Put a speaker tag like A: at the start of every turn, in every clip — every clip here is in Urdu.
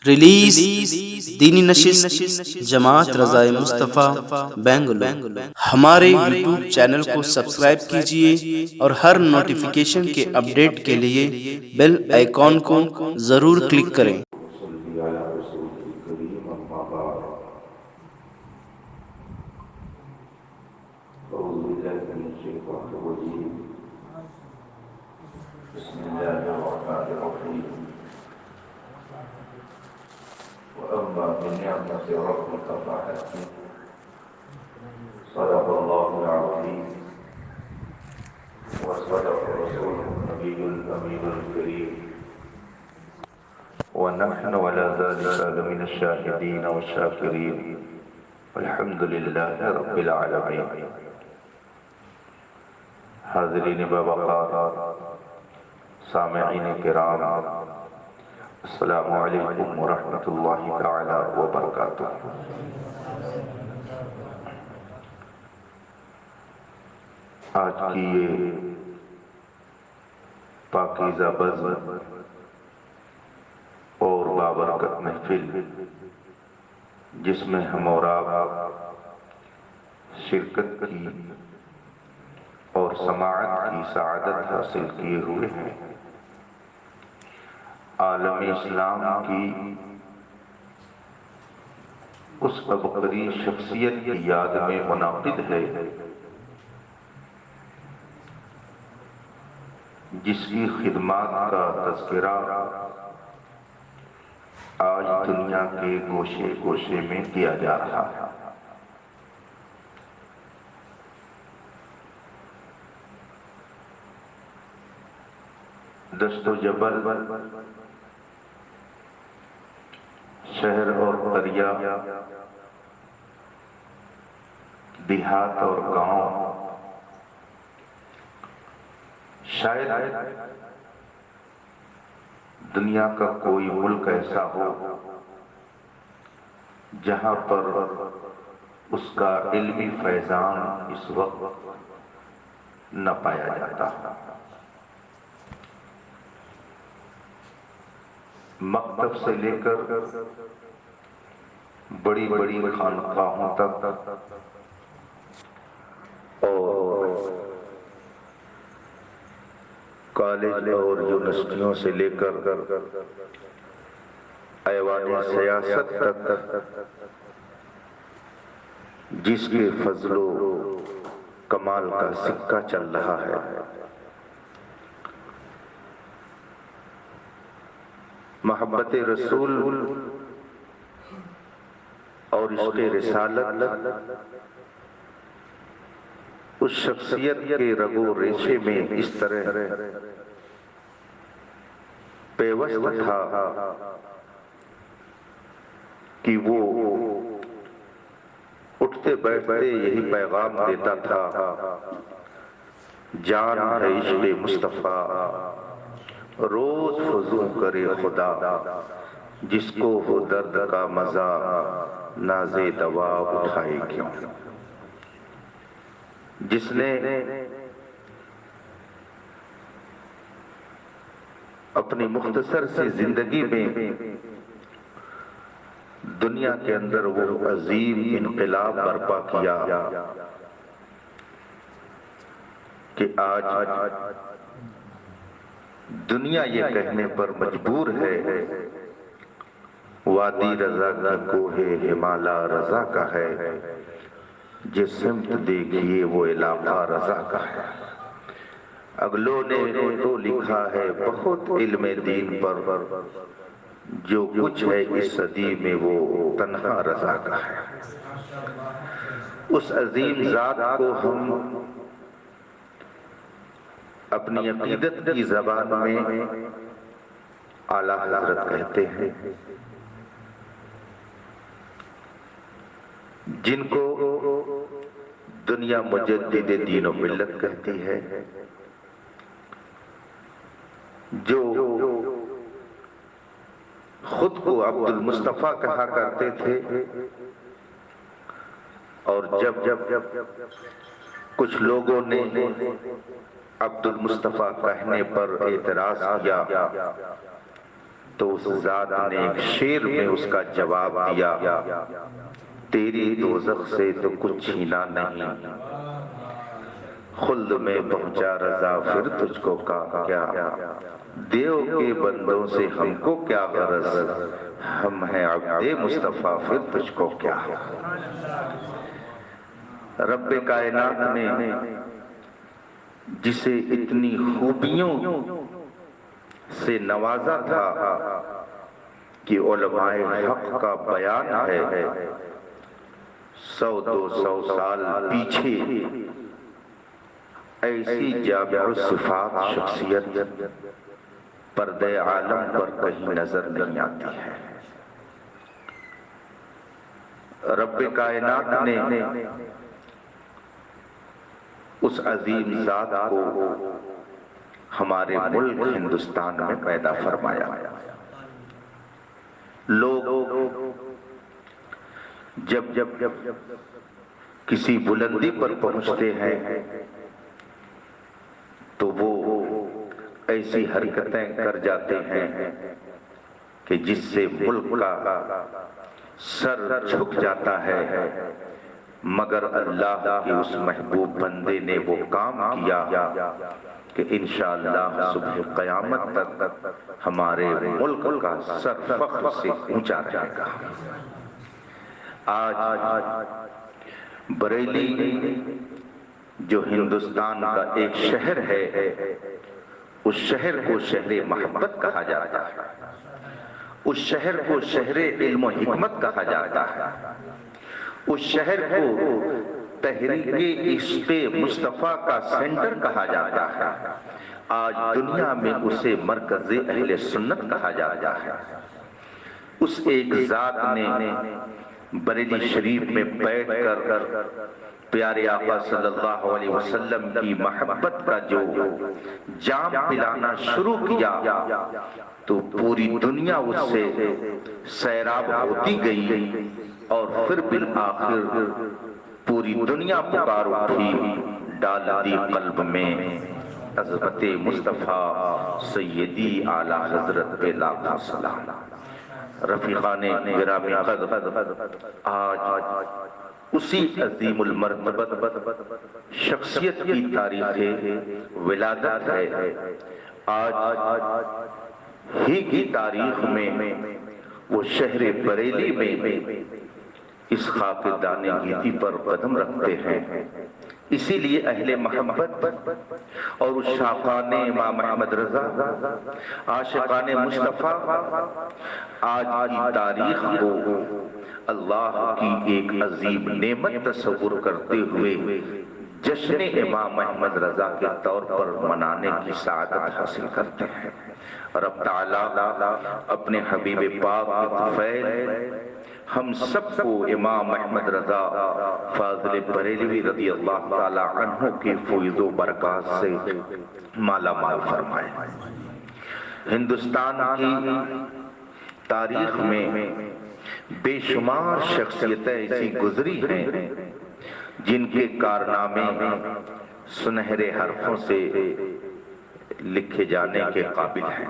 A: ریلیز دینی نشست جماعت رضائے مصطفیٰ بنگلور۔ ہمارے یوٹیوب چینل کو سبسکرائب کیجیے اور ہر نوٹیفیکیشن کے اپڈیٹ کے لیے بیل آئیکن کو ضرور کلک کریں۔
B: بسم الله الرحمن الرحيم وأما بنعمة ربك فحدث صدق الله العظيم وصدق رسوله النبي الأمين الكريم ونحن على ذلك لمن الشاهدين والشاكرين والحمد لله رب العالمين۔ حاضرین بوقار، سامعین کرام، السلام علیکم ورحمۃ اللہ تعالی وبرکاتہ۔ آج کی یہ پاکیزہ بزم اور بابرکت محفل، جس میں ہم اور آپ شرکت کی اور سماعت کی سعادت حاصل کیے ہوئے ہیں، عالم اسلام کی اس عبقری شخصیت کی یاد میں منعقد ہے جس کی خدمات کا تذکرہ آج دنیا کے گوشے گوشے میں کیا جا رہا ہے۔ دشت و جبل، شہر اور قریہ، دیہات اور گاؤں، شاید دنیا کا کوئی ملک ایسا ہو جہاں پر اس کا علمی فیضان اس وقت نہ پایا جاتا۔ مکتب سے لے کر بڑی بڑی خانقاہوں تک اور کالج اور یونیورسٹیوں سے لے کر ایوان سیاست تک جس کے فضل و کمال کا سکہ چل رہا ہے، محبت رسول اور عشق رسالت اس شخصیت کے رگ و ریشے میں اس طرح پیوست تھا کہ وہ اٹھتے بیٹھتے یہی پیغام دیتا تھا، جان ہے عشق مصطفیٰ روز فزوں کرے خدا، جس کو ہو درد کا مزہ ناز دوا اٹھائے کیوں۔ جس نے اپنی مختصر سی زندگی میں دنیا کے اندر وہ عظیم انقلاب برپا کیا کہ آج دنیا یہ کہنے پر مجبور ہے وادی رضا کی کوہ ہمالا رضا کا ہے، جس سمت دیکھیے وہ علاقہ رضا کا ہے۔ اگلوں نے تو لکھا ہے بہت علم دین پر، جو کچھ ہے اس صدی میں وہ تنہا رضا کا ہے۔ اس عظیم ذات کو ہم اپنی عقیدت کی زبان میں اعلیٰ حضرت کہتے ہیں، جن کو دنیا مجدد دین و ملت کہتی ہے، جو خود کو عبد المصطفیٰ کہا کرتے تھے، اور جب کچھ لوگوں نے عبد المصطفیٰ کہنے پر اعتراض کیا تو اس ذات نے ایک شعر میں اس کا جواب دیا، تیری دوزخ سے تو کچھ چھینا نہیں، خلد میں پہنچا رضا پھر تجھ کو کیا، دیو کے بندوں سے ہم کو کیا غرض، ہم ہیں عبد مصطفیٰ پھر تجھ کو کیا۔ رب کائنات نے جسے اتنی خوبیوں سے نوازا تھا کہ علماء حق کا بیان ہے 100-200 سال پیچھے ایسی جامع الصفات شخصیت پردے عالم پر کہیں نظر نہیں آتی ہے۔ رب کائنات نے اس عظیم ذات کو ہمارے ملک ہندوستان میں پیدا فرمایا۔ لوگ جب کسی بلندی پر پہنچتے ہیں تو وہ ایسی حرکتیں کر جاتے ہیں کہ جس سے ملک کا سر جھک جاتا ہے، مگر اللہ کے اس محبوب بندے نے وہ کام کیا کہ انشاءاللہ صبح قیامت تک ہمارے ملک کا سر فخر سے اونچا رہے گا۔ آج بریلی جو ہندوستان کا ایک شہر ہے، اس شہر کو شہر محبت کہا جاتا ہے، اس شہر کو شہر علم و حکمت کہا جاتا ہے، اس شہر کو تحریک عشق مصطفیٰ کا سینٹر کہا جاتا ہے۔ آج دنیا میں اسے مرکز اہل سنت کہا جاتا ہے۔ اس ایک ذات نے بریلی شریف میں بیٹھ کر پیارے آقا صلی اللہ علیہ وسلم کی محبت کا جو جام پلانا شروع کیا تو پوری دنیا اس سے سیراب ہوتی گئی، اور پھر بالآخر پوری دنیا پکار اٹھی، ڈال دی قلب میں عظمت مصطفیٰ سیدی اعلیٰ حضرت پہ لاکھوں سلام۔ رفیقان گرامی قدر، آج اسی عظیم المرتبت شخصیت کی تاریخ ولادت ہے۔ آج ہی کی تاریخ میں وہ شہر بریلی میں اس خاک دانے گیتی پر قدم رکھتے ہیں۔ اسی لیے اہل محبت اور عشاقان امام احمد رضا، عاشقان مصطفیٰ آج کی تاریخ کو اللہ کی ایک عظیم نعمت تصور کرتے ہوئے جشن امام احمد رضا کے طور پر منانے کی سعادت حاصل کرتے ہیں۔ رب تعالیٰ اپنے حبیب پاک کے طفیل ہم سب کو امام احمد رضا فاضل بریلوی رضی اللہ تعالیٰ عنہ کے فیض و برکات سے مالا مال فرمائے۔ ہندوستان کی تاریخ میں بے شمار شخصیتیں ایسی گزری ہیں جن کے کارنامے سنہرے حرفوں سے لکھے جانے کے قابل ہیں۔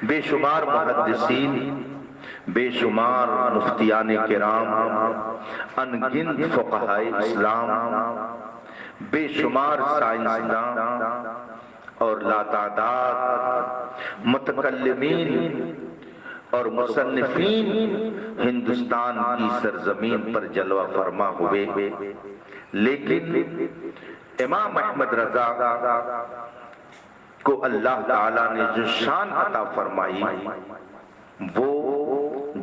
B: بے شمار محدثین، بے شمار مفتیان کرام، ان گنت فقہائے اسلام، بے شمار سائنسداں اور لاتعداد متکلمین اور مصنفین ہندوستان کی سرزمین پر جلوہ فرما ہوئے، لیکن امام احمد رضا کو اللہ تعالیٰ نے جو شان عطا فرمائی وہ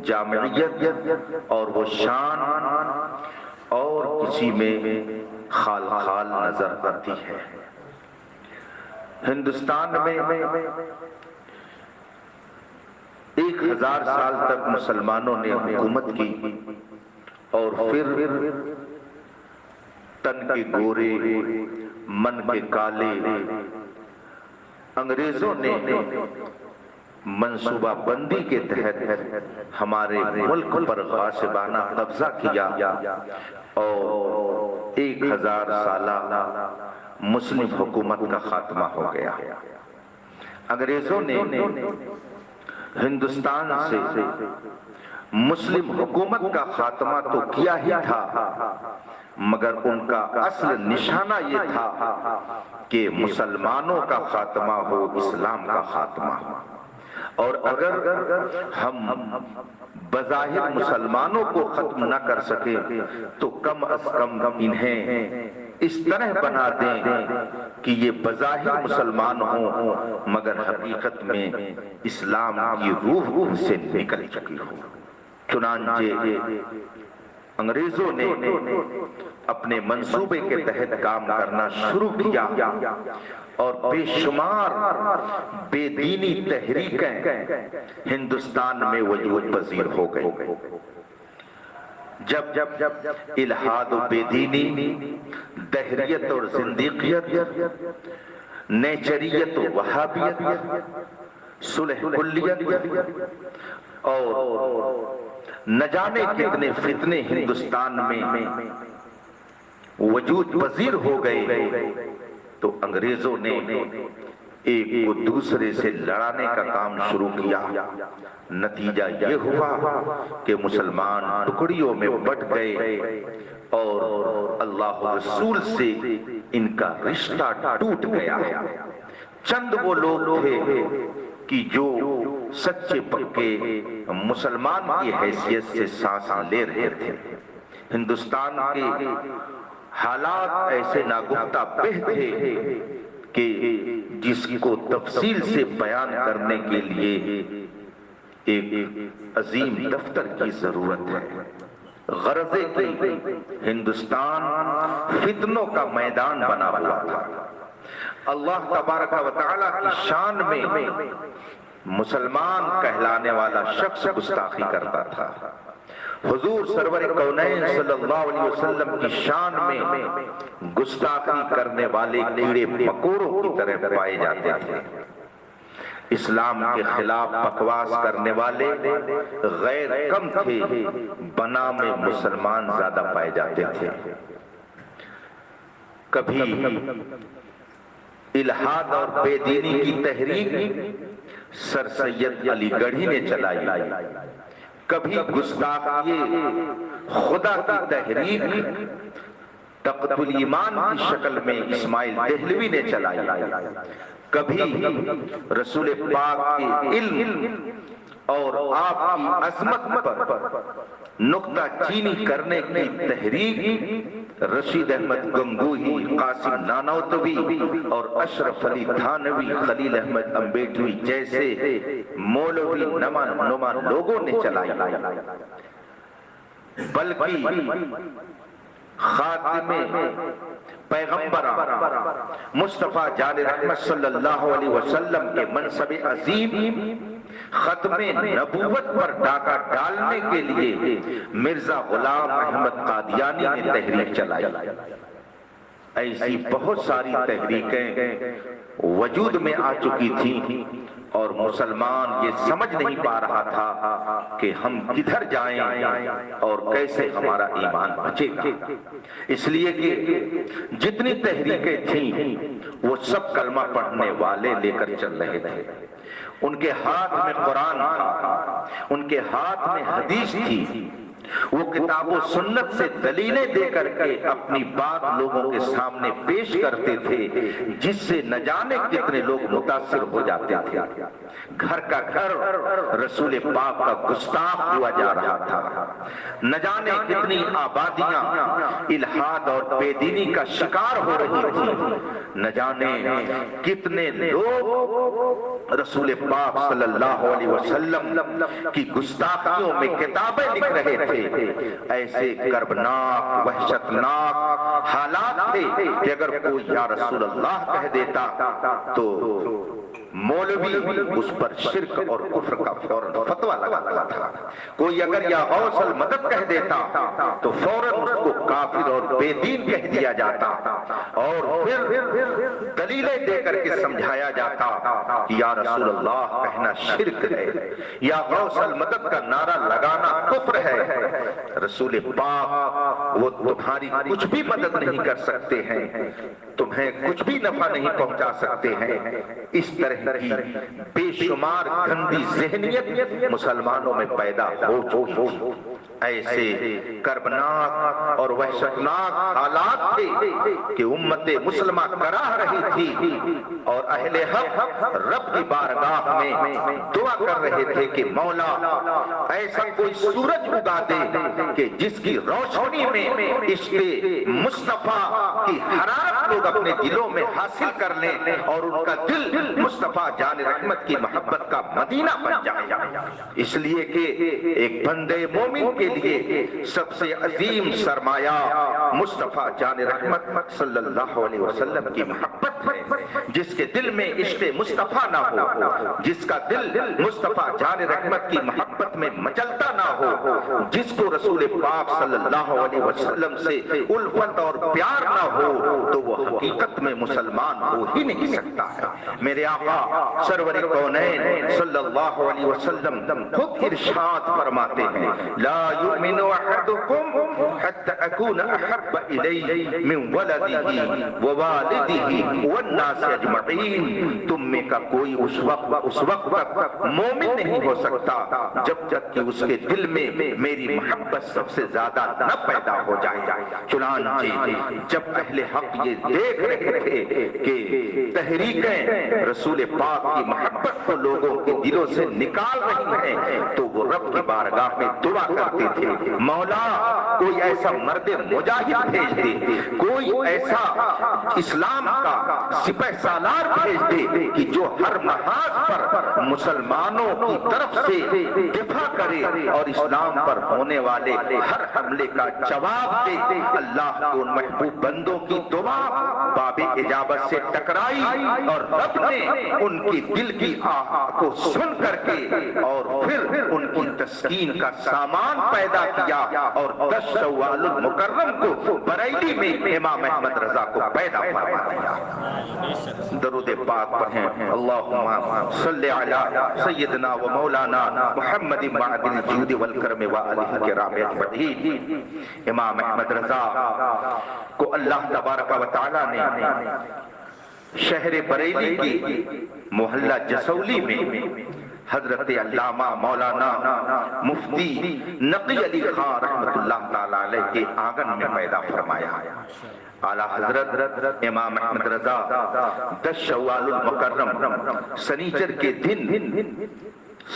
B: جامعیت اور وہ شان اور کسی میں خال خال نظر آتی ہے۔ ہندوستان میں 1000 سال تک مسلمانوں نے حکومت کی، اور پھر تن کے گورے من کے کالے انگریزوں نے منصوبہ بندی کے تحت ہمارے ملک پر غاصبانہ قبضہ کیا اور 1000 سالہ مسلم حکومت کا خاتمہ ہو گیا۔ انگریزوں نے ہندوستان سے مسلم حکومت کا خاتمہ تو کیا ہی تھا، مگر ان کا اصل نشانہ یہ تھا کہ مسلمانوں کا خاتمہ ہو، اسلام کا خاتمہ ہو۔ اور اگر ہم بظاہر مسلمانوں کو ختم نہ کر سکے تو کم از کم انہیں اس طرح بنا دیں کہ یہ بظاہر مسلمان ہوں مگر حقیقت میں اسلام کی روح سے نکل چکی ہو۔ چنانچہ انگریزوں نے اپنے منصوبے کے تحت کام کرنا شروع کیا اور بے شمار بے دینی تحریکیں ہندوستان میں وجود پذیر ہو گئی۔ جب الحاد و بے دینی، دہریت اور زندیقیت، نیچریت و وہابیت، صلح کلیت اور نہ جانے کتنے فتنے ہندوستان میں وجود پذیر ہو گئے تو انگریزوں نے ایک کو دوسرے سے لڑانے کا کام شروع کیا۔ نتیجہ یہ ہوا کہ مسلمان ٹکڑیوں میں بٹ گئے اور اللہ رسول سے ان کا رشتہ ٹوٹ گیا۔ چند وہ لوگ تھے کہ جو سچے پکے مسلمان کی حیثیت سے سانس لے رہے تھے۔ ہندوستان کے حالات ایسے ناگفتہ بہ تھے کہ جس کو تفصیل سے بیان کرنے کے لیے ایک عظیم دفتر کی ضرورت ہے۔ غرض ہے کہ ہندوستان فتنوں کا میدان بنا ہوا تھا۔ اللہ تبارک و تعالیٰ کی شان میں مسلمان کہلانے والا شخص گستاخی کرتا تھا۔ حضور سرور کونین صلی اللہ علیہ وسلم کی شان میں گستاخی کرنے والے کیڑے مکوڑوں کی طرح پائے جاتے تھے۔ اسلام کے خلاف بکواس کرنے والے غیر کم تھے، بنام میں مسلمان زیادہ پائے جاتے تھے۔ کبھی الحاد اور بے دینی کی تحریک سر سید علی گڑھی نے چلائی، کبھی گستاخی خدا کی تحریک تقدم ایمان کی شکل میں اسماعیل دہلوی نے چلائی، کبھی رسول پاک کے علم اور آپ کی عظمت پر نکتہ چینی کرنے کی تحریک رشید احمد گنگوہی، قاسم نانوتوی اور اشرف علی تھانوی، خلیل احمد امبیڈوی جیسے مولوی نما لوگوں نے چلائی۔ بلکہ خاتم پیغمبر مصطفیٰ جان رحمت صلی اللہ علیہ وسلم کے منصب عظیم ختم نبوت پر ڈاکہ ڈالنے کے لیے مرزا غلام احمد قادیانی نے تحریک چلائی۔ ایسی بہت ساری تحریکیں وجود میں آ چکی تھیں اور مسلمان یہ سمجھ نہیں پا رہا تھا کہ ہم کدھر جائیں اور کیسے ہمارا ایمان بچے گا۔ اس لیے کہ جتنی تحریکیں تھیں وہ سب کلمہ پڑھنے والے لے کر چل رہے تھے۔ ان کے ہاتھ میں قرآن تھا، ان کے ہاتھ میں حدیث تھی، وہ کتاب و سنت سے دلیلیں دے کر کے اپنی بات لوگوں کے سامنے پیش کرتے تھے، جس سے نہ جانے کتنے لوگ متاثر ہو جاتے تھے۔ گھر کا گھر رسول پاک کا گستاخ ہوا جا رہا تھا۔ نہ جانے کتنی آبادیاں الحاد اور بے دینی کا شکار ہو رہی تھی، نہ جانے کتنے لوگ رسول پاک صلی اللہ علیہ وسلم کی گستاخیوں میں کتابیں لکھ رہے تھے۔ ایسے کربناک وحشتناک حالات تھے کہ اگر کوئی یا رسول اللہ کہہ دیتا تو مولوی اس پر شرک اور کفر کا فوراً فتویٰ لگاتا تھا۔ کوئی اگر یا غوث المدد کہہ دیتا تو فوراً اس کو کافر اور بے دین کہہ دیا جاتا اور پھر دلیلیں دے کر کے سمجھایا جاتا کہ یا رسول اللہ کہنا شرک ہے، یا غوث المدد کا نعرہ لگانا کفر ہے۔ رسول پاک وہ تمہاری کچھ بھی مدد نہیں کر سکتے ہیں، تمہیں کچھ بھی نفع نہیں پہنچا سکتے ہیں۔ اس طرح کی بے شمار گندی ذہنیت مسلمانوں میں پیدا ہو چکی تھی۔ ایسے کربناک اور وحشتناک حالات تھے کہ امت مسلمہ کراہ رہی تھی اور اہل حق رب کی بارگاہ میں دعا کر رہے تھے کہ مولا ایسا کوئی سورج اگا دے کہ جس کی روشنی میں عشق مصطفیٰ کی حرارت لوگ اپنے دلوں میں حاصل کر لیں اور ان کا دل مصطفیٰ جان رحمت کی محبت کا مدینہ بن جائے۔ اس لیے کہ ایک بندے مومن کے لیے سب سے عظیم سرمایہ مصطفیٰ جان رحمت صلی اللہ علیہ وسلم کی محبت ہے۔ جس کے دل میں عشق مصطفیٰ نہ ہو، جس کا دل مصطفیٰ جان رحمت کی محبت میں مچلتا نہ ہو، جس کو رسول پاک صلی اللہ علیہ وسلم سے الفت اور پیار نہ ہو، تو وہ حقیقت میں مسلمان ہو ہی نہیں سکتا ہے۔ میرے آقا سرور کونین صلی اللہ علیہ وسلم خود ارشاد فرماتے ہیں لا یؤمن احدکم حتی اکون احب الیہ من ولدہ ووالدہ والناس اجمعین۔ تم میں کا کوئی اس وقت تک مومن نہیں ہو سکتا جب تک کہ اس کے دل میں میری محبت سب سے زیادہ نہ پیدا ہو جائے۔ چنانچہ جب اہل حق یہ دیکھ رہے تھے کہ تحریکیں رسول پاک کی محبت کو لوگوں کے دلوں سے نکال رہی ہیں تو وہ رب کی بارگاہ میں دعا کرتے تھے مولا کوئی ایسا مرد مجاہد بھیج دے، کوئی ایسا اسلام کا سپہ سالار بھیج دے کہ جو ہر محاذ پر مسلمانوں کی طرف سے دفاع کرے اور اسلام پر ہونے والے ہر حملے کا جواب دے۔ اللہ کے ان محبوب بندوں کی دعا باب اجابت سے ٹکرائی اور رب نے ان کی دل کی آہ کو سن کر کے اور پھر ان کی تسکین کا سامان پیدا کیا اور 10 شوال المکرم کو بریلی میں امام احمد رضا کو پیدا فرما دیا۔ درود پاک پڑھیں اللہم صلی علی سیدنا و مولانا محمد معدن الجود والکرم وآلہ کرام اجمعین۔ امام احمد رضا کو اللہ تبارک و تعالی نے شہر بریلی کی محلہ جسولی میں حضرت علامہ مولانا مفتی نقی علی خان رحمت اللہ تعالی علیہ کے آنگن میں پیدا فرمایا۔ اعلیٰ حضرت امام احمد رضا 10 شوال المکرم سنیچر کے دن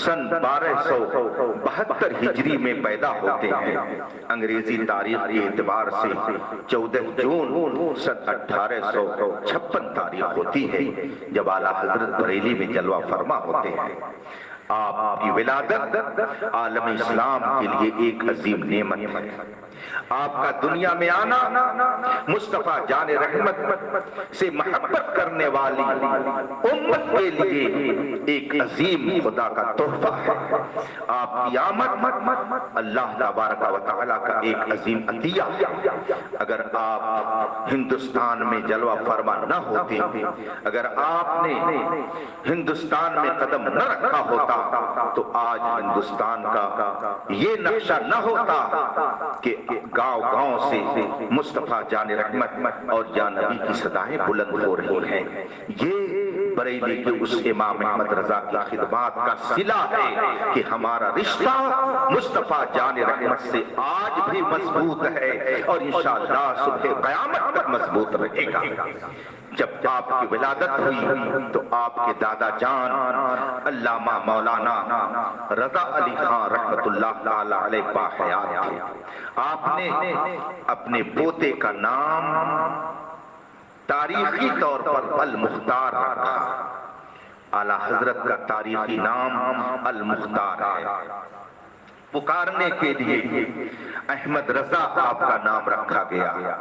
B: سن 1272 ہجری میں پیدا ہوتے ہیں۔ انگریزی تاریخ کے اعتبار سے 14 جون سن 1856 تاریخ ہوتی ہے جب اعلیٰ حضرت بریلی میں جلوہ فرما ہوتے ہیں۔ آپ کی ولادت عالم اسلام کے لیے ایک عظیم نعمت ہے۔ آپ کا دنیا میں آنا مصطفیٰ جان رحمت سے محبت کرنے والی امت کے لیے ایک عظیم خدا کا تحفہ ہے۔ آپ کی آمد اللہ تبارک و تعالیٰ کا ایک عظیم عطیہ ہے۔ اگر آپ ہندوستان میں جلوہ فرما نہ ہوتے، اگر آپ نے ہندوستان میں قدم نہ رکھا ہوتا تو آج ہندوستان کا یہ نقشہ نہ ہوتا کہ گاؤں گاؤں سے مصطفیٰ جان رحمت اور جان نبی کی صدائیں بلند ہو رہی ہیں۔ یہ بریلی کے اس امام احمد رضا کی خدمات کا صلہ ہے کہ ہمارا رشتہ مصطفیٰ جان رحمت سے آج بھی مضبوط ہے اور انشاءاللہ صبح قیامت تک مضبوط رہے گا۔ جب آپ کی ولادت ہوئی تو آپ کے دادا جان علامہ مولانا رضا علی خان رحمت اللہ تعالی علیہ باحیات تھے۔ آپ نے اپنے پوتے کا نام تاریخی طور پر المختار رکھا۔ اعلیٰ حضرت کا تاریخی نام المختار ہے۔ پکارنے کے لیے احمد رضا آپ کا نام رکھا گیا۔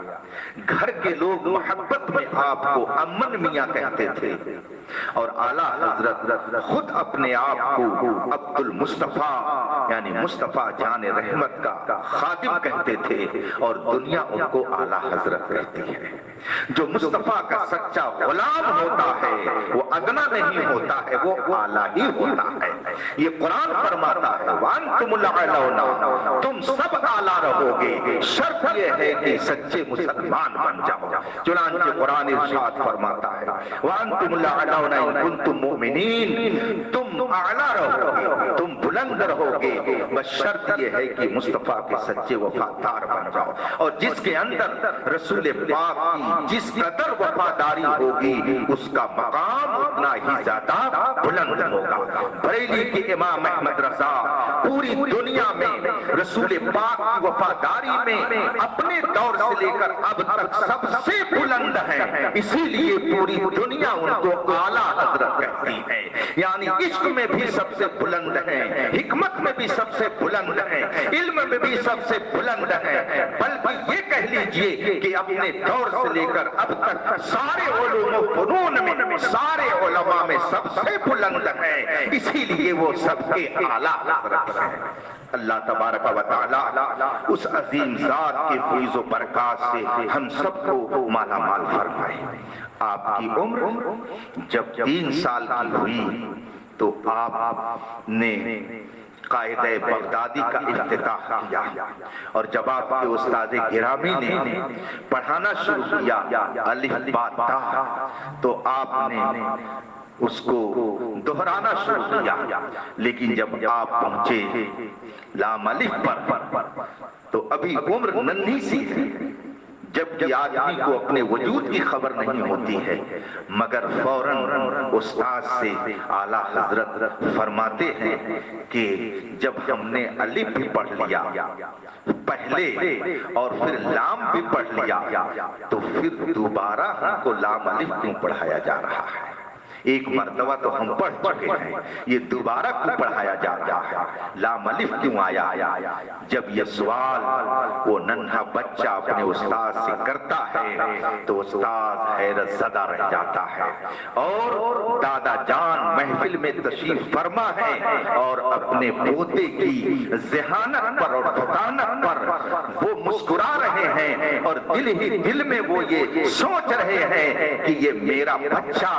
B: گھر کے لوگ محبت میں آپ کو امن میاں کہتے تھے اور اعلیٰ حضرت خود اپنے آپ کو عبد المصطفیٰ یعنی مصطفیٰ جان رحمت کا خادم کہتے تھے، اور دنیا ان کو اعلیٰ حضرت کہتی ہے۔ جو مصطفیٰ کا سچا غلام ہوتا ہے وہ ادنا نہیں ہوتا ہے، وہ اعلیٰ ہی ہوتا ہے۔ یہ قرآن فرماتا ہے وَأَنْتُمُ الْأَعْلَوْنَ، تم سب اعلیٰ رہو گے، شرط یہ ہے کہ سچے مسلمان بن جاؤ۔ چنانچہ قرآن ارشاد فرماتا ہے وَأَنْتُمُ الْأَعْلَوْنَ إِن كُنتُم مُؤْمِنِينَ، تم اعلیٰ رہو گے، تم بلند رہو گے، بس شرط یہ ہے کہ مصطفیٰ کے سچے وفادار بن جاؤ۔ اور جس کے اندر رسول پاک کی جس قدر وفاداری ہوگی اس کا مقام اتنا ہی زیادہ بلند ہوگا۔ بریلی کے امام احمد رضا پوری دنیا میں رسول پاک کی وفاداری میں اپنے دور سے لے کر اب تک سب سے بلند ہیں، اسی لیے پوری دنیا ان کو اعلیٰ حضرت کہتی ہے۔ یعنی عشق میں بھی سب سے بلند ہیں، حکمت میں بھی سب سے بلند ہیں، علم میں بھی سب سے بلند ہیں، بلکہ یہ کہہ لیجئے کہ اپنے دور سے لے کر اب تک سارے علوم و فنون میں، سارے علماء میں سب سے بلند ہیں، اسی لیے وہ سب کے اعلیٰ حضرت ہیں۔ اللہ تبارک و تعالی اس عظیم ذات کے فیض و برکات سے ہم سب کو مالا مال فرمائے۔ آپ کی عمر جب 3 سال کی ہوئی تو آپ نے قائدہ بغدادی کا افتتاح کیا، اور جب آپ کے استاد گرامی نے پڑھانا شروع کیا الف با تا، تو آپ نے اس کو دہرانا شروع کیا، لیکن جب آپ پہنچے لام الف پر تو ابھی عمر ننھی سی ہے، جبکہ آدمی کو اپنے وجود کی خبر نہیں ہوتی ہے، مگر فوراً استاد سے اعلیٰ حضرت فرماتے ہیں کہ جب ہم نے الف بھی پڑھ لیا پہلے اور پھر لام بھی پڑھ لیا تو پھر دوبارہ ہم کو لام الف کیوں پڑھایا جا رہا ہے؟ ایک مرتبہ تو ہم پڑھ چکے ہیں، یہ دوبارہ کیوں پڑھایا جا رہا ہے؟ لام الف کیوں آیا؟ جب یہ سوال وہ ننھا بچہ اپنے استاد سے کرتا ہے تو استاد حیرت زدہ رہ جاتا ہے، اور دادا جان محفل میں تشریف فرما ہے اور اپنے پوتے کی ذہانت پر اور فطانت پر وہ مسکرا رہے ہیں، اور دل ہی دل میں وہ یہ سوچ رہے ہیں کہ یہ میرا بچہ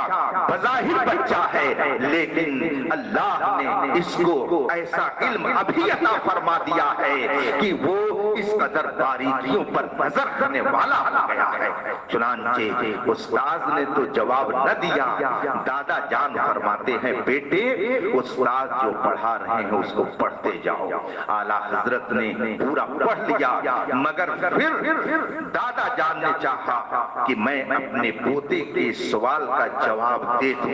B: بظاہر بچہ ہے، لیکن اللہ نے اس کو ایسا علم ابھی عطا فرما دیا ہے کہ وہ اس قدر باریکیوں پر نظر کرنے والا ہو گیا ہے۔ چنانچہ استاذ نے تو جواب نہ دیا، دادا جان فرماتے ہیں بیٹے استاذ جو پڑھا رہے ہیں اس کو پڑھتے جاؤ۔ اعلیٰ حضرت نے پورا پڑھ لیا، مگر پھر دادا جان نے چاہا کہ میں اپنے پوتے کے سوال کا جواب دے دوں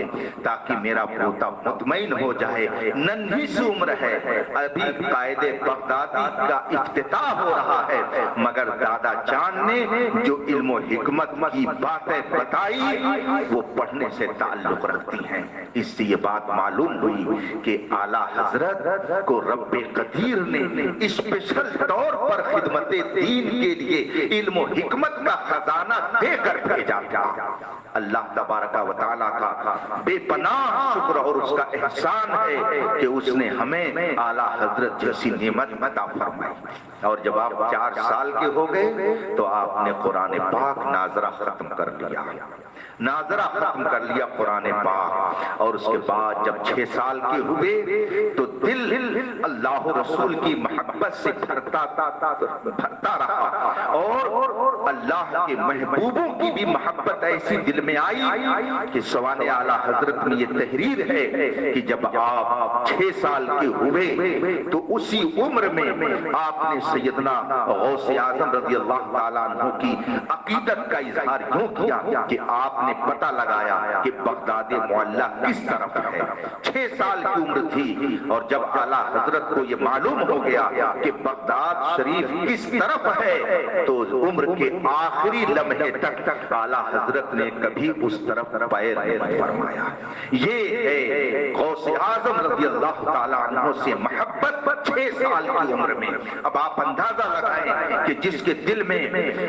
B: تاکہ میرا پوتا مطمئن ہو جائے، ننھی سی عمر ہے، ابھی قائد بغدادی کا افتتاح ہو رہا ہے، مگر دادا جان نے جو علم و حکمت کی باتیں بتائی وہ پڑھنے سے تعلق رکھتی ہیں۔ اس سے یہ بات معلوم ہوئی کہ اعلیٰ حضرت کو رب قدیر نے اسپیشل طور پر خدمت دین کے لیے علم و حکمت کا خزانہ دے کر بھیجا تھا۔ اللہ تبارک و تعالیٰ کا بے پناہ شکر اور اس کا احسان ہے کہ اس نے ہمیں اعلیٰ حضرت جیسی نعمت عطا فرمائی۔ اور جب آپ 4 سال کے ہو گئے تو آپ نے قرآن پاک ناظرہ ختم کر لیا قرآن پاک، اور اس کے بعد جب 6 سال کے ہوئے تو دل اللہ رسول کی محبت سے بھرتا رہا، اور اللہ کے محبوبوں کی بھی محبت ایسی دل میں آئی کہ سوانح اعلیٰ حضرت میں یہ تحریر ہے کہ جب آپ 6 سال کے ہوئے تو اسی عمر میں آپ نے سیدنا غوث اعظم رضی اللہ تعالیٰ عنہ کی عقیدت کا اظہار یوں کیا کہ آپ نے پتہ لگایا کہ بغداد معلیٰ کس طرف ہے۔ 6 سال کی عمر تھی، اور جب اعلیٰ حضرت کو یہ معلوم ہو گیا کہ بغداد شریف کس طرف ہے تو عمر کے آخری لمحے تک اعلیٰ حضرت نے کبھی اس طرف پیر نہیں فرمایا۔ یہ ہے غوث اعظم رضی اللہ تعالیٰ عنہ سے محبت 6 سال کی عمر میں۔ اب آپ اندازہ لگائیں کہ جس کے دل میں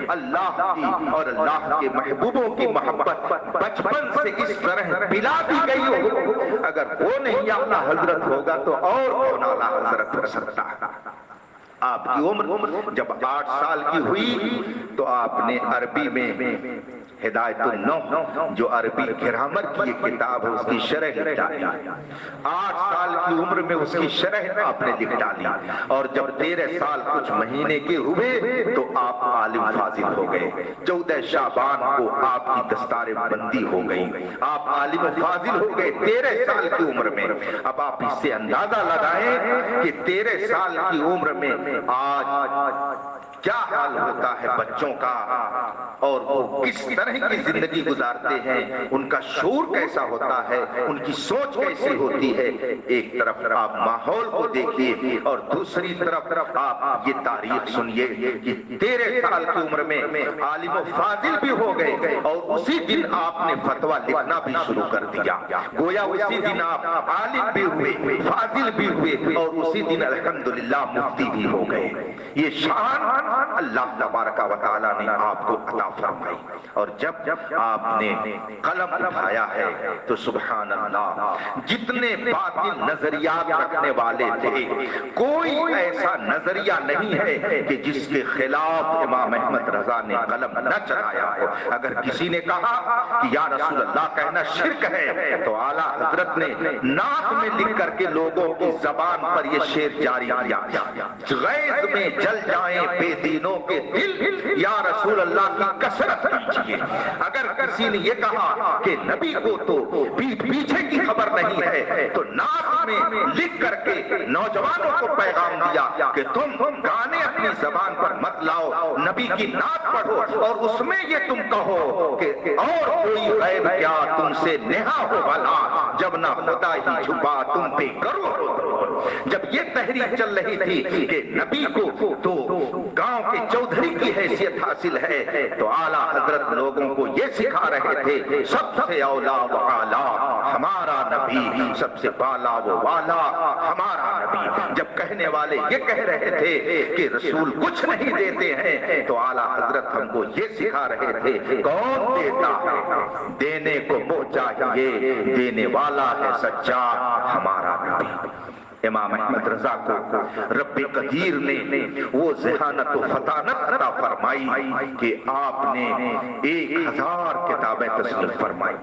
B: اللہ کی اور اللہ کے محبوبوں کی محبت بچپن سے اس طرح پلا دی گئی ہو، اگر وہ نہیں اعلیٰ حضرت ہوگا تو اور کون اعلیٰ حضرت ہو سکتا ہے؟ آپ کی عمر جب 8 سال کی ہوئی تو آپ نے عربی میں ہدایت النحو جو عربی گرامر کی ایک کتاب ہے اس کی شرح لکھ ڈالی۔ 8 سال کی عمر میں اس کی شرح آپ نے لکھ ڈالی، اور جب 13 سال کچھ مہینے کے ہوئے تو آپ عالم فاضل ہو گئے۔ 14 شعبان کو آپ کی دستار بندی ہو گئی، آپ عالم فاضل ہو گئے 13 سال کی عمر میں۔ اب آپ اس سے اندازہ لگائیں کہ 13 سال کی عمر میں آج کیا حال ہوتا ہے بچوں کا، اور وہ کس طرح کی زندگی گزارتے ہیں، ان کا شعور کیسا ہوتا ہے، ان کی سوچ کیسی ہوتی ہے۔ ایک طرف آپ ماحول کو دیکھیے اور دوسری طرف آپ یہ تاریخ سنیے کہ 13 سال کی عمر میں عالم و فاضل بھی ہو گئے، اور اسی دن آپ نے فتویٰ لکھنا بھی شروع کر دیا۔ گویا اسی دن آپ عالم بھی ہوئے، فاضل بھی ہوئے، اور اسی دن الحمدللہ مفتی بھی ہو گئے۔ یہ شان اللہ تبارک و تعالیٰ نے آپ کو عطا فرمائی، اور جب آپ نے قلم اٹھایا ہے تو سبحان اللہ، جتنے باطل نظریات رکھنے والے تھے کوئی ایسا نظریہ نہیں ہے کہ جس کے خلاف امام احمد رضا نے قلم نہ چلایا ہو۔ اگر کسی نے کہا کہ یا رسول اللہ کہنا شرک ہے تو اعلیٰ حضرت نے نعت میں لکھ کر کے لوگوں کی زبان پر یہ شعر جاری کیا، غیظ میں جل جائیں بے دینوں کے دل، یا رسول اللہ کی کثرت کیجیے۔ اگر کسی نے یہ کہا کہ نبی کو تو پیچھے کی خبر نہیں ہے تو نعت میں لکھ کر کے نوجوانوں کو پیغام دیا کہ تم گانے اپنی زبان پر مت لاؤ، نبی کی نعت پڑھو، اور اس میں یہ تم کہو کہ اور کوئی غیب کیا تم سے نہا ہو بھلا، جب نہ خدا ہی چھپا تم پہ کرو۔ جب یہ تحریک چل رہی تھی کہ نبی کو تو گاؤں کے چودھری کی حیثیت حاصل ہے، تو اعلیٰ حضرت لوگوں کو یہ سکھا رہے تھے سب سے اولا و اعلیٰ ہمارا نبی، سب سے بالا و والا ہمارا نبی۔ جب کہنے والے یہ کہہ رہے تھے کہ رسول کچھ نہیں دیتے ہیں تو اعلیٰ حضرت ہم کو یہ سکھا رہے تھے کون دیتا ہے، دینے کو وہ چاہیے، دینے والا ہے سچا ہمارا نبی۔ امام احمد رضا کو رب قدیر نے وہ ذہانت و فطانت عطا فرمائی کہ آپ نے 1000 کتابیں تصنیف فرمائی۔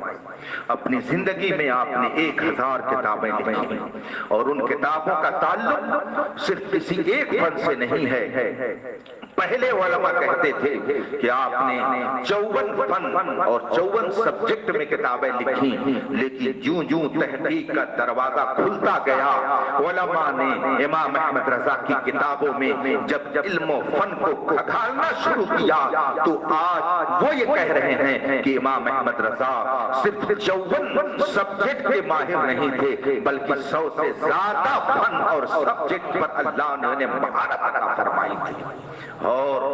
B: اپنی زندگی میں آپ نے 1000 کتابیں لکھی، اور ان کتابوں کا تعلق صرف کسی ایک فن سے نہیں ہے۔ پہلے علماء کہتے تھے کہ آپ نے 54 فن اور 54 سبجیکٹ میں کتابیں لکھی، لیکن جوں جوں تحقیق کا دروازہ کھلتا گیا علماء نے امام احمد رضا کی کتابوں میں جب علم و فن کو کھگالنا شروع کیا تو آج وہ یہ کہہ رہے ہیں کہ امام احمد رضا صرف 54 سبجیکٹ کے ماہر نہیں تھے بلکہ 100 سے زیادہ فن اور سبجیکٹ پر اللہ نے انہیں مہارت عطا فرمائی تھی، اور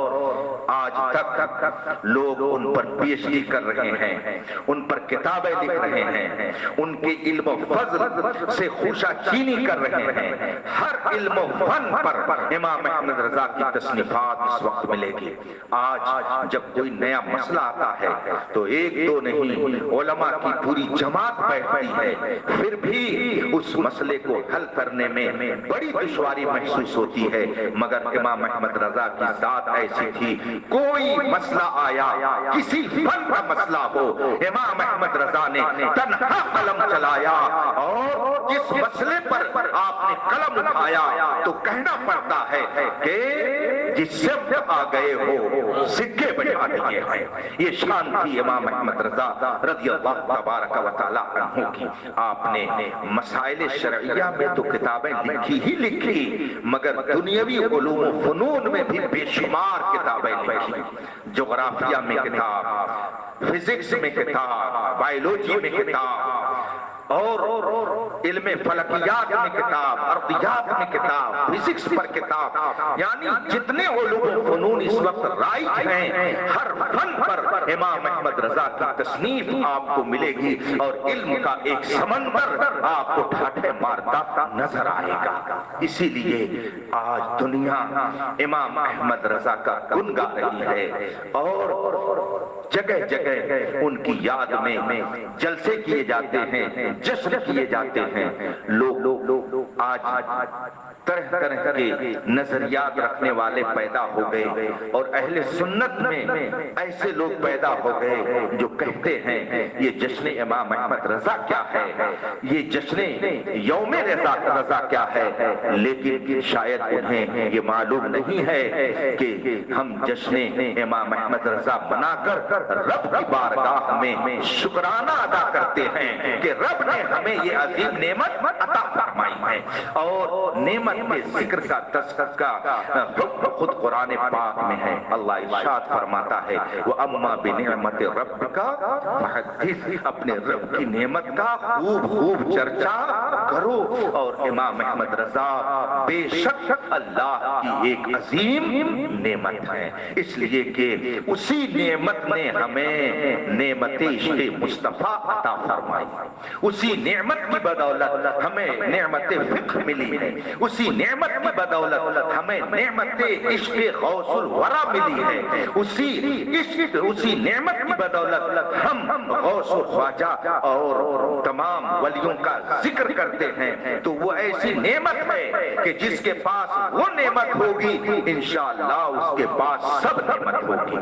B: آج تک لوگ ان پر پی ایچ ڈی کر رہے ہیں، ان پر کتابیں لکھ رہے ہیں، ان کے علم و فضل سے خوشہ چینی کر رہے ہیں۔ ہر علم و فن پر امام احمد رضا کی تصنیفات اس وقت ملے گی۔ آج جب کوئی نیا مسئلہ آتا ہے تو ایک دو نہیں علماء کی پوری جماعت بیٹھتی ہے، پھر بھی اس مسئلے کو حل کرنے میں بڑی دشواری محسوس ہوتی ہے، مگر امام احمد رضا کی ذات ایسی تھی، کوئی مسئلہ آیا، کسی فن کا مسئلہ ہو، امام احمد رضا نے تنہا قلم چلایا، اور جس مسئلے پر آپ نے قلم اٹھایا تو کہنا پڑتا ہے کہ جس سمت آ گئے ہو سکے بجا دیے ہیں۔ یہ شان تھی امام احمد رضا رضی اللہ تبارک و تعالی عنہ کی۔ آپ نے مسائل شرعیہ میں تو کتابیں لکھی ہی لکھی، مگر دنیاوی علوم و فنون میں بھی بے شمار کتابیں لکھی۔ جغرافیہ میں کتاب، فزکس میں کتاب، بائیولوجی میں کتاب، اور علم فلکیات میں کتاب، ارضیات میں کتاب، فزکس پر کتاب، یعنی جتنے علوم و فنون اس وقت رائج ہیں ہر فن پر امام احمد رضا کی تصنیف آپ کو ملے گی، اور علم کا ایک سمندر آپ کو ٹھاٹھے مارتا نظر آئے گا۔ اسی لیے آج دنیا امام احمد رضا کا گن گا رہی ہے، اور جگہ جگہ ان کی یاد میں جلسے کیے جاتے ہیں، جشن کیے جاتے ہیں۔ لوگ آج طرح طرح کے نظریات رکھنے والے پیدا ہو گئے، اور اہل سنت میں ایسے لوگ پیدا ہو گئے جو کہتے ہیں یہ جشن امام احمد رضا کیا ہے، یہ جشن یوم رضا کیا ہے، لیکن شاید انہیں یہ معلوم نہیں ہے کہ ہم جشن امام احمد رضا بنا کر رب کی بارگاہ میں شکرانہ ادا کرتے ہیں کہ رب نے ہمیں یہ عظیم نعمت عطا فرمائی ہے۔ اور نعمت کے ذکر کا تذکرہ حکم خود قرآن پاک میں ہے۔ اللہ ارشاد فرماتا ہے وَأَمَّا بِنِعْمَتِ رَبِّكَ فَحَدِّثْ، اپنے رب کی نعمت کا خوب خوب چرچا کرو۔ اور امام احمد رضا بے شک اللہ کی ایک عظیم نعمت ہے، اس لیے کہ اسی نعمت نے ہمیں نعمت عشق مصطفیٰ عطا فرمائی، اسی نعمت کی بدولت ہمیں نعمت فقہ ملی ہے، اسی نعمت کی بدولت ہمیں نعمت عشق غوث الورا ملی ہے، اسی نعمت کی بدولت ہم غوث و خواجہ اور تمام ولیوں کا ذکر کرتے ہیں۔ تو وہ ایسی نعمت ہے کہ جس کے پاس وہ نعمت ہوگی انشاءاللہ اس کے پاس سب نعمت ہوگی۔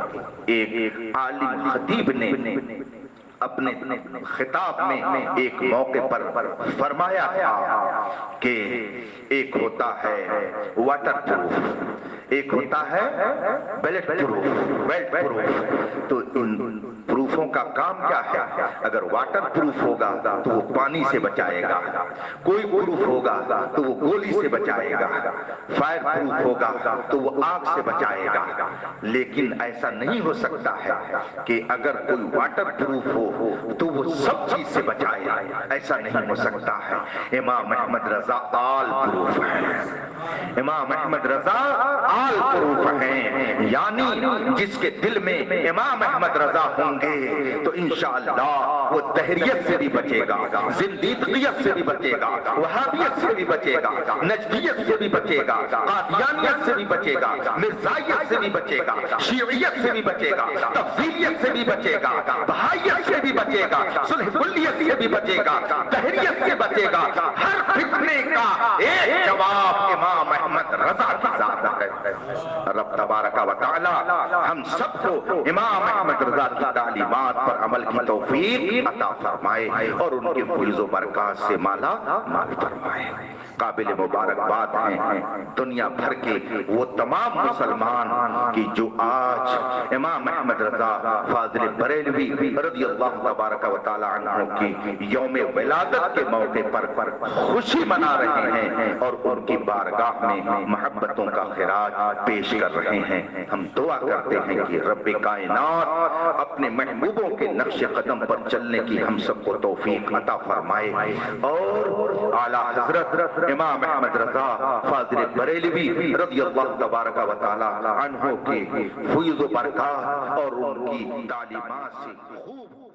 B: ایک عالم خطیب نے اپنے خطاب میں ایک موقع پر فرمایا تھا کہ ایک ہوتا ہے واٹر پروف، ایک ہوتا ہے بیلٹ پروف۔ تو ان پروفوں کا کام کیا ہے؟ اگر واٹر پروف ہوگا تو وہ پانی سے بچائے گا، کوئی پروف ہوگا تو وہ گولی سے بچائے گا، فائر پروف ہوگا تو وہ آگ سے بچائے گا۔ لیکن ایسا نہیں ہو سکتا ہے کہ اگر کوئی واٹر پروف ہو تو وہ سب چیز سے بچائے، ایسا نہیں ہو سکتا ہے۔ امام احمد رضا آل پروف ہے، امام احمد رضا آل پروف ہیں، یعنی جس کے دل میں امام احمد رضا ہوں گے تو انشاءاللہ وہ دہریت سے بھی بچے گا، زندیقیت سے بھی بچے گا، وہابیت سے بھی بچے گا، نجدیت سے بھی بچے گا، قادیانیت سے بھی بچے گا، مرزائیت سے بھی بچے گا، شیعیت سے بھی بچے گا، تفضیلیت سے بھی بچے گا، بہائیت سے بھی بچے گا، صلح کلیت سے بھی بچے گا، دہریت سے بچے گا۔ ہر فتنے کا ایک جواب امام احمد رضا کی ذات ہے۔ رب تبارک و تعالی ہم سب کو امام احمد رضا کی تعلیمات پر عمل کی توفیق عطا فرمائے اور ان کے فیض و برکات سے مالا مال فرمائے۔ قابل مبارکباد ہیں دنیا بھر کے وہ تمام مسلمان کی جو آج امام احمد رضا فاضل بریلوی رضی اللہ تبارک و تعالی عنہ کی یوم ولادت کے موقع پر خوشی منا رہے ہیں اور ان کی بارگاہ میں محبتوں کا خراج پیش کر رہے ہیں۔ ہم دعا کرتے ہیں کہ رب کائنات اپنے محبوبوں کے نقش قدم پر چلنے کی ہم سب کو توفیق عطا فرمائے اور اعلیٰ حضرت امام احمد رضا فاضل بریلوی رضی اللہ تبارک و تعالی عنہ کے فیض و برکات اور ان کی تعلیمات سے خوب